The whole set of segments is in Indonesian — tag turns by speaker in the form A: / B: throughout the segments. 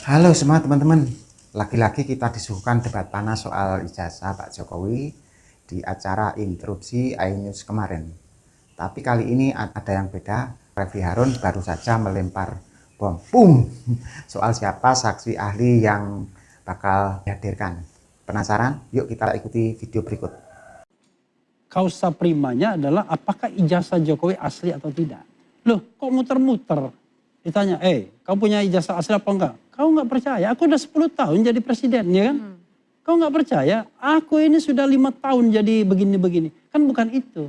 A: Halo semua teman-teman, lagi-lagi kita disuguhkan debat panas soal ijazah Pak Jokowi di acara interupsi iNews kemarin. Tapi kali ini ada yang beda. Refli Harun baru saja melempar bom, boom, soal siapa saksi ahli yang bakal dihadirkan. Penasaran? Yuk kita ikuti video berikut.
B: Kausa primanya adalah apakah ijazah Jokowi asli atau tidak. Loh, kok muter-muter? Ditanya, kamu punya ijazah asli apa enggak? Kau nggak percaya, aku udah 10 tahun jadi presiden, ya kan? Kau nggak percaya, aku ini sudah 5 tahun jadi begini-begini. Kan bukan itu.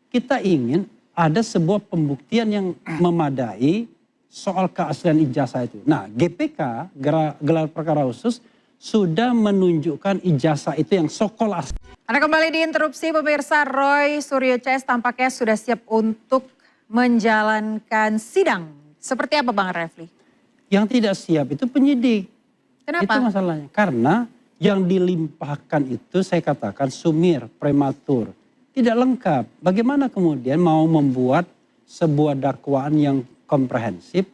B: Kita ingin ada sebuah pembuktian yang memadai soal keaslian ijazah itu. Nah, GPK, gelar perkara khusus, sudah menunjukkan ijazah itu yang sokol asli.
C: Anda kembali di interupsi pemirsa. Roy Suryo CS tampaknya sudah siap untuk menjalankan sidang. Seperti apa Bang Refli?
B: Yang tidak siap itu penyidik.
C: Kenapa?
B: Itu masalahnya. Karena yang dilimpahkan itu saya katakan sumir, prematur. Tidak lengkap. Bagaimana kemudian mau membuat sebuah dakwaan yang komprehensif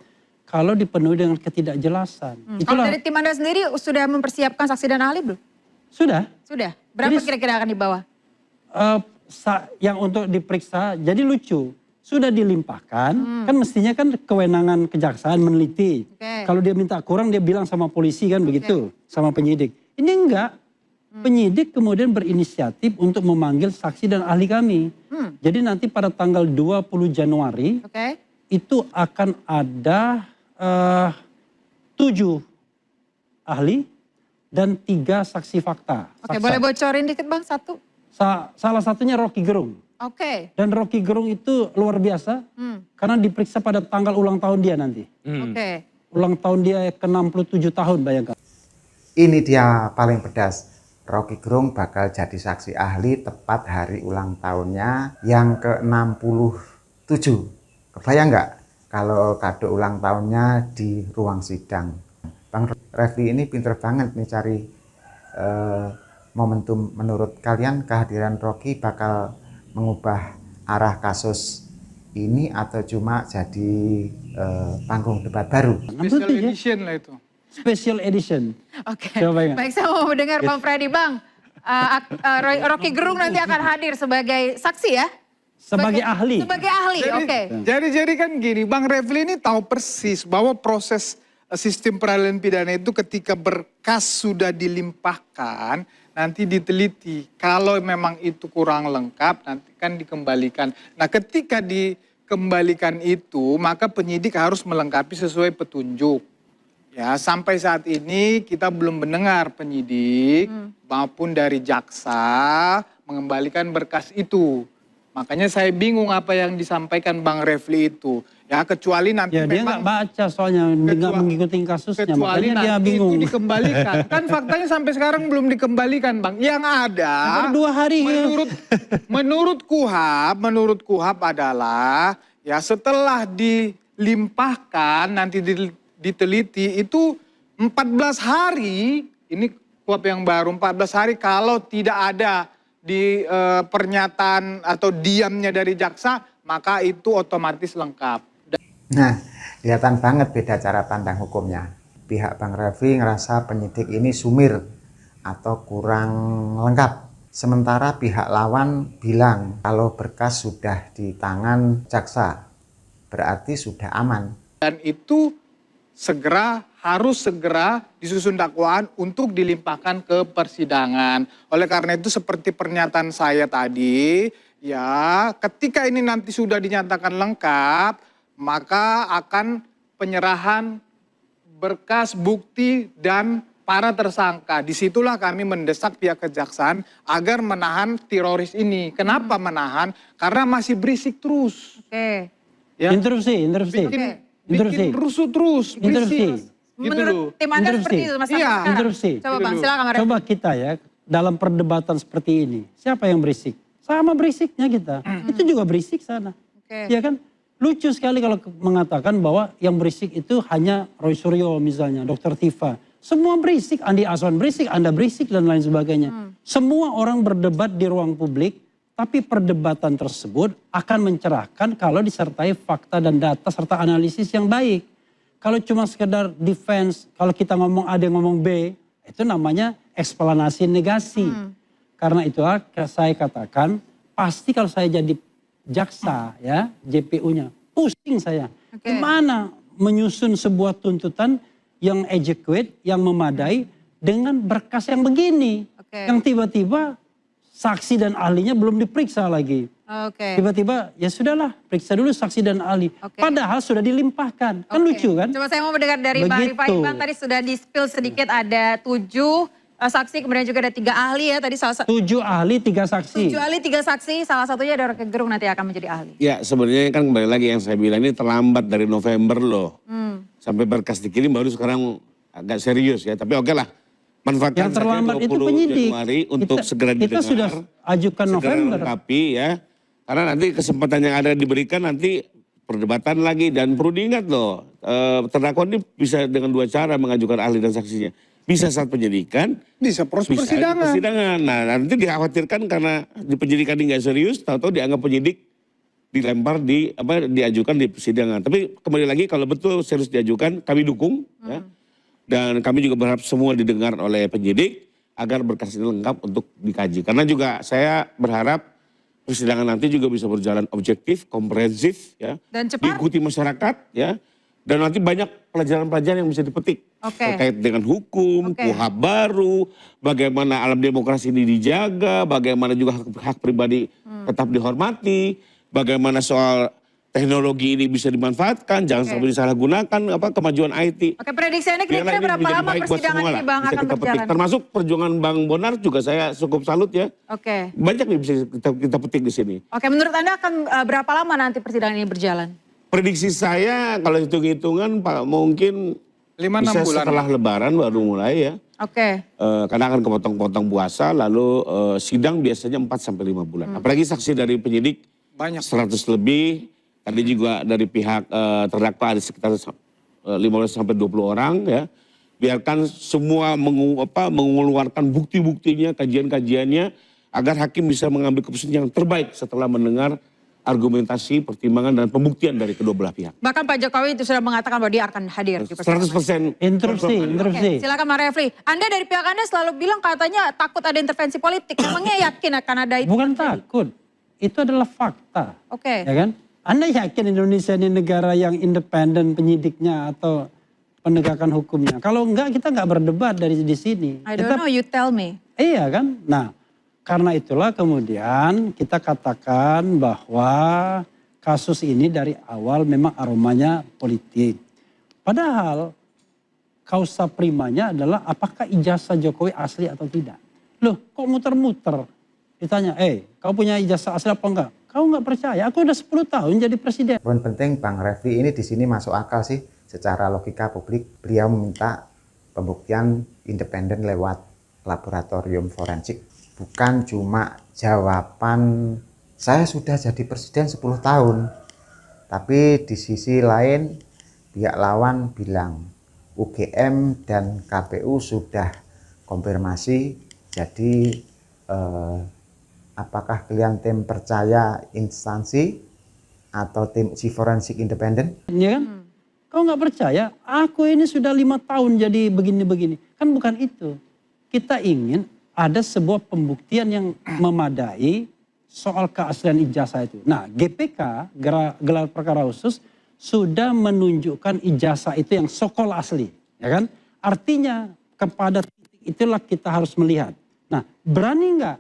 B: kalau dipenuhi dengan ketidakjelasan.
C: Kalau dari tim Anda sendiri sudah mempersiapkan saksi dan ahli belum?
B: Sudah.
C: Sudah. Berapa kira-kira akan dibawa?
B: Yang untuk diperiksa, jadi lucu. Sudah dilimpahkan, kan mestinya kan kewenangan kejaksaan meneliti. Kalau dia minta kurang dia bilang sama polisi kan begitu, sama penyidik. Ini enggak, penyidik kemudian berinisiatif untuk memanggil saksi dan ahli kami. Jadi nanti pada tanggal 20 Januari itu akan ada 7 ahli dan 3 saksi fakta.
C: Oke, boleh bocorin dikit Bang, satu?
B: Salah satunya Rocky Gerung.
C: Oke.
B: Dan Rocky Gerung itu luar biasa karena diperiksa pada tanggal ulang tahun dia nanti.
C: Oke.
B: Ulang tahun dia ke-67 tahun, bayangkan.
A: Ini dia paling pedas. Rocky Gerung bakal jadi saksi ahli tepat hari ulang tahunnya yang ke-67. Kebayang nggak kalau kado ulang tahunnya di ruang sidang? Bang Refli ini pinter banget nih cari momentum. Menurut kalian kehadiran Rocky bakal mengubah arah kasus ini atau cuma jadi panggung debat baru?
D: Special edition lah itu.
B: Special edition.
C: Oke.
B: Coba
C: Baik, saya mau mendengar Bang Freddy. Bang, Rocky Gerung nanti akan hadir sebagai saksi ya?
B: Sebagai ahli.
C: Sebagai ahli, oke.
D: Jadi kan gini, Bang Refli ini tahu persis bahwa proses sistem peradilan pidana itu ketika berkas sudah dilimpahkan, nanti diteliti. Kalau memang itu kurang lengkap, nanti kan dikembalikan. Nah, ketika dikembalikan itu, maka penyidik harus melengkapi sesuai petunjuk. Ya, sampai saat ini kita belum mendengar penyidik maupun dari jaksa mengembalikan berkas itu. Makanya saya bingung apa yang disampaikan Bang Refli itu. Ya, kecuali nanti
B: ya, dia nggak baca soalnya, nggak mengikuti kasusnya,
D: kecuali
B: makanya
D: nanti
B: dia bingung.
D: itu dikembalikan. Kan faktanya sampai sekarang belum dikembalikan Bang. Yang ada,
B: 2 hari.
D: menurut KUHAP adalah ya setelah dilimpahkan nanti diteliti itu 14 hari, ini KUHAP yang baru 14 hari kalau tidak ada di pernyataan atau diamnya dari jaksa, maka itu otomatis lengkap.
A: Nah, kelihatan banget beda cara pandang hukumnya. Pihak Bang Refli ngerasa penyidik ini sumir atau kurang lengkap. Sementara pihak lawan bilang kalau berkas sudah di tangan jaksa, berarti sudah aman.
D: Dan itu harus segera disusun dakwaan untuk dilimpahkan ke persidangan. Oleh karena itu seperti pernyataan saya tadi, ya ketika ini nanti sudah dinyatakan lengkap, maka akan penyerahan berkas, bukti, dan para tersangka. Disitulah kami mendesak pihak kejaksaan agar menahan teroris ini. Kenapa menahan? Karena masih berisik terus.
C: Oke.
D: Ya.
B: Interupsi.
D: Bikin rusuh terus, berisik. Gitu
C: Menurut tim Anda seperti itu Mas
D: Iya.
C: sekarang?
B: Interupsi.
C: Coba Bang, silakan Bang Refli.
B: Coba kita ya, dalam perdebatan seperti ini, siapa yang berisik? Sama berisiknya kita. Itu juga berisik sana. Ya kan? Lucu sekali kalau mengatakan bahwa yang berisik itu hanya Roy Suryo misalnya, Dr. Tifa. Semua berisik, Andi Aswan berisik, Anda berisik dan lain sebagainya. Semua orang berdebat di ruang publik, tapi perdebatan tersebut akan mencerahkan kalau disertai fakta dan data serta analisis yang baik. kalau cuma sekedar defense, kalau kita ngomong A, dia ngomong B, itu namanya eksplanasi negasi. Karena itulah saya katakan, pasti kalau saya jadi jaksa ya, JPU-nya, pusing saya. Gimana menyusun sebuah tuntutan yang adequate, yang memadai dengan berkas yang begini. Yang tiba-tiba saksi dan ahlinya belum diperiksa lagi. Tiba-tiba ya sudahlah, periksa dulu saksi dan ahli. Padahal sudah dilimpahkan. Kan lucu kan?
C: Coba saya mau mendengar dari Bang Rifai. Bang tadi sudah di-spill sedikit, ada 7 saksi, kemudian juga ada 3 ahli ya. Tadi salah
B: 7 ahli, 3 saksi.
C: 7 ahli, 3 saksi, salah satunya ada Rocky Gerung nanti akan menjadi ahli.
E: Ya sebenarnya kan kembali lagi yang saya bilang ini terlambat dari November loh. Sampai berkas dikirim baru sekarang agak serius ya. Tapi oke lah. Manfaatkan
B: Yang terlambat
E: saja
B: itu
E: 20
B: penyidik.
E: Januari untuk segera didengar.
B: Kita sudah ajukan
E: segera
B: November.
E: lengkapi ya. Karena nanti kesempatan yang ada diberikan nanti perdebatan lagi. Dan perlu diingat loh, terdakwa ini bisa dengan 2 cara mengajukan ahli dan saksinya. Bisa saat penyidikan,
D: Bisa proses
E: bisa di
D: persidangan.
E: persidangan. Nah nanti dikhawatirkan karena di penyidikan ini nggak serius, tahu-tahu dianggap penyidik dilempar diajukan di persidangan. Tapi kembali lagi kalau betul serius diajukan, kami dukung ya. Dan kami juga berharap semua didengar oleh penyidik agar berkas ini lengkap untuk dikaji. Karena juga saya berharap persidangan nanti juga bisa berjalan objektif, komprehensif ya,
C: Dan cepat.
E: diikuti masyarakat ya. Dan nanti banyak pelajaran-pelajaran yang bisa dipetik terkait dengan hukum, KUHP baru, bagaimana alam demokrasi ini dijaga, bagaimana juga hak pribadi tetap dihormati, bagaimana soal teknologi ini bisa dimanfaatkan, jangan sampai disalahgunakan kemajuan IT.
C: Prediksi Anda kira-kira berapa
E: menjadi
C: lama
E: baik buat
C: persidangan
E: semua
C: ini
E: lah,
C: Bang
E: bisa
C: akan
E: kita petik.
C: berjalan?
E: Termasuk perjuangan Bang Bonar juga saya cukup salut ya. Banyak nih bisa kita petik di sini.
C: Menurut Anda akan berapa lama nanti persidangan ini berjalan?
E: Prediksi saya kalau hitung-hitungan Pak mungkin
D: 5-6
E: bisa
D: bulan.
E: setelah Lebaran baru mulai ya. Karena akan kepotong-potong puasa, lalu sidang biasanya 4-5 bulan. Apalagi saksi dari penyidik
D: Banyak.
E: 100 lebih. Tadi juga dari pihak terdakwa ada sekitar 15-20 orang ya. Biarkan semua mengeluarkan bukti-buktinya, kajian-kajiannya, agar hakim bisa mengambil keputusan yang terbaik setelah mendengar argumentasi, pertimbangan, dan pembuktian dari kedua belah pihak.
C: Bahkan Pak Jokowi itu sudah mengatakan bahwa dia akan hadir di persidangan.
E: 100%.
B: Interupsi.
C: Silakan Mas Refli. Anda dari pihak Anda selalu bilang katanya takut ada intervensi politik. Memangnya yakin akan ada itu?
B: Bukan takut, itu adalah fakta. Ya kan? Anda yakin Indonesia ini negara yang independen penyidiknya atau penegakan hukumnya? Kalau enggak, kita enggak berdebat dari di sini.
C: I don't know, you tell me.
B: Iya kan? Nah, karena itulah kemudian kita katakan bahwa kasus ini dari awal memang aromanya politik. Padahal kausa primanya adalah apakah ijazah Jokowi asli atau tidak. Loh, kok muter-muter? Ditanya, kau punya ijazah asli apa enggak? Kau nggak percaya, aku udah 10 tahun jadi presiden.
A: Poin penting Bang Refli ini di sini masuk akal sih secara logika publik. Beliau meminta pembuktian independen lewat laboratorium forensik. Bukan cuma jawaban saya sudah jadi presiden 10 tahun. Tapi di sisi lain pihak lawan bilang UGM dan KPU sudah konfirmasi. Jadi apakah kalian tim percaya instansi atau tim uji forensik independen?
B: Iya kan? Kau nggak percaya? Aku ini sudah 5 tahun jadi begini-begini. Kan bukan itu. Kita ingin ada sebuah pembuktian yang memadai soal keaslian ijazah itu. Nah, GPK, gelar perkara khusus, sudah menunjukkan ijazah itu yang sokol asli. Ya kan? Artinya kepada titik itulah kita harus melihat. Nah, berani nggak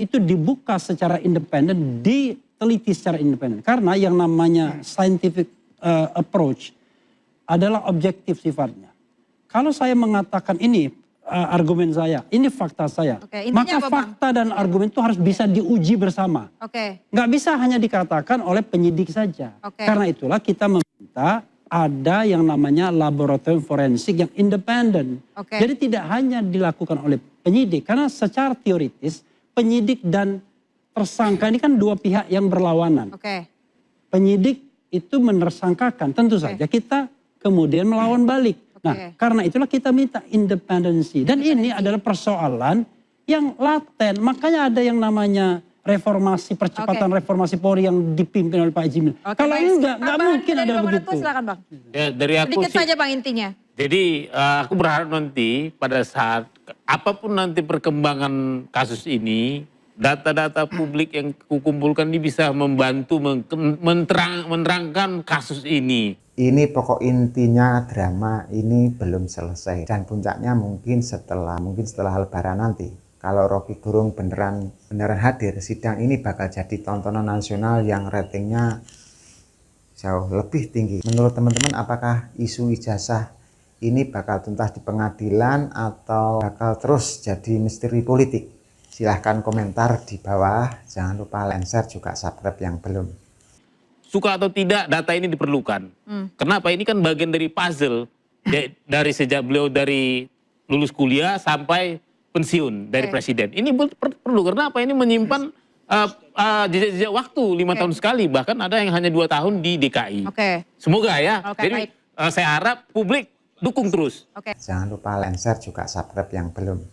B: itu dibuka secara independen, diteliti secara independen. Karena yang namanya scientific approach adalah objektif sifatnya. Kalau saya mengatakan ini argumen saya, ini fakta saya. Maka fakta dan argumen itu harus bisa diuji bersama. Nggak bisa hanya dikatakan oleh penyidik saja. Karena itulah kita meminta ada yang namanya laboratorium forensik yang independen. Jadi tidak hanya dilakukan oleh penyidik. Karena secara teoritis penyidik dan tersangka ini kan 2 pihak yang berlawanan. Penyidik itu menersangkakan, tentu saja kita kemudian melawan balik. Nah, karena itulah kita minta independensi. Dan ini adalah persoalan yang laten. Makanya ada yang namanya reformasi, percepatan reformasi Polri yang dipimpin oleh Pak Jimil.
C: Oke,
B: Kalau
C: baik.
B: enggak
C: Bang,
B: mungkin
C: dari
B: ada
C: Bang
B: begitu.
C: Revo, silakan Bang.
F: Ya, dari aku
C: Sedikit
F: sih,
C: saja Bang intinya.
F: jadi aku berharap nanti pada saat apapun nanti perkembangan kasus ini, data-data publik yang kukumpulkan ini bisa membantu menerangkan kasus ini.
A: Ini pokok intinya drama ini belum selesai dan puncaknya mungkin setelah Lebaran nanti. Kalau Rocky Gerung beneran hadir, sidang ini bakal jadi tontonan nasional yang ratingnya jauh lebih tinggi. Menurut teman-teman, apakah isu ijazah ini bakal tuntas di pengadilan atau bakal terus jadi misteri politik? Silahkan komentar di bawah. Jangan lupa like, share, juga subscribe yang belum.
F: Suka atau tidak data ini diperlukan. Kenapa? Ini kan bagian dari puzzle dari sejak beliau dari lulus kuliah sampai pensiun dari presiden. Ini perlu karena apa? Ini menyimpan jejak-jejak waktu 5 tahun sekali, bahkan ada yang hanya 2 tahun di DKI.
C: Oke.
F: Semoga ya.
C: Oke,
F: Jadi
C: baik.
F: saya harap publik dukung terus.
C: Oke.
A: Jangan lupa like, share, juga subscribe yang belum.